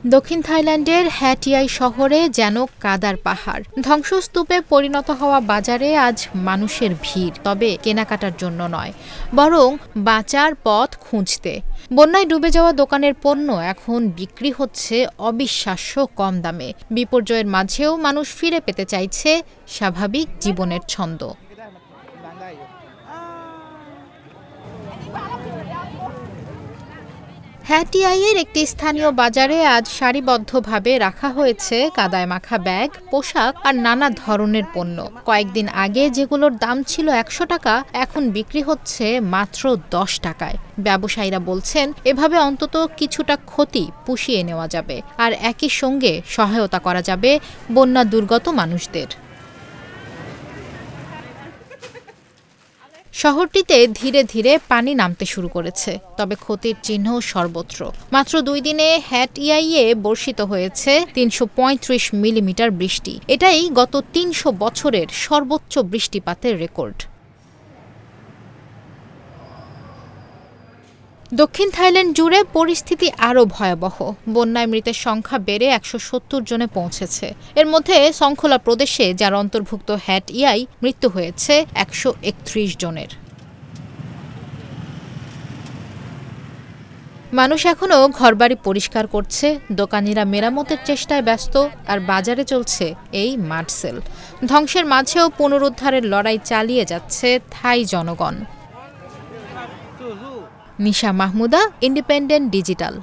দক্ষিণ থাইল্যান্ডের হ্যাটিয়াই শহরে যেন কাদার পাহাড়। ধ্বংসস্তূপে পরিণত হওয়া বাজারে আজ মানুষের ভিড়, তবে কেনাকাটার জন্য নয়, বরং বাঁচার পথ খুঁজতে। বন্যায় ডুবে যাওয়া দোকানের পণ্য এখন বিক্রি হচ্ছে অবিশ্বাস্য কম দামে। বিপর্যয়ের মাঝেও মানুষ ফিরে পেতে চাইছে স্বাভাবিক জীবনের ছন্দ। হ্যাটিয়াইয়ের একটি স্থানীয় বাজারে আজ সারিবদ্ধভাবে রাখা হয়েছে কাদায় মাখা ব্যাগ, পোশাক আর নানা ধরনের পণ্য। কয়েকদিন আগে যেগুলোর দাম ছিল ১০০ টাকা, এখন বিক্রি হচ্ছে মাত্র ১০ টাকায়। ব্যবসায়ীরা বলছেন, এভাবে অন্তত কিছুটা ক্ষতি পুষিয়ে নেওয়া যাবে, আর একই সঙ্গে সহায়তা করা যাবে বন্যা দুর্গত মানুষদের। শহরটিতে ধীরে ধীরে পানি নামতে শুরু করেছে, তবে ক্ষতির চিহ্ন সর্বত্র। মাত্র ২ দিনে হ্যাটিয়াইয়ে বর্ষিত হয়েছে ৩৩৫ মিলিমিটার বৃষ্টি। এটাই গত ৩০০ বছরের সর্বোচ্চ বৃষ্টিপাতের রেকর্ড। দক্ষিণ থাইল্যান্ড জুড়ে পরিস্থিতি আরও ভয়াবহ। বন্যায় মৃতের সংখ্যা বেড়ে ১৭০ জনে পৌঁছেছে। এর মধ্যে সংখলা প্রদেশে, যার অন্তর্ভুক্ত হ্যাটিয়াই, মৃত্যু হয়েছে ১৩১ জনের। মানুষ এখনও ঘরবাড়ি পরিষ্কার করছে, দোকানিরা মেরামতের চেষ্টায় ব্যস্ত, আর বাজারে চলছে এই মাড সেল। ধ্বংসের মাঝেও পুনরুদ্ধারের লড়াই চালিয়ে যাচ্ছে থাই জনগণ। নিশা মাহমুদা, ইন্ডিপেন্ডেন্ট ডিজিটাল।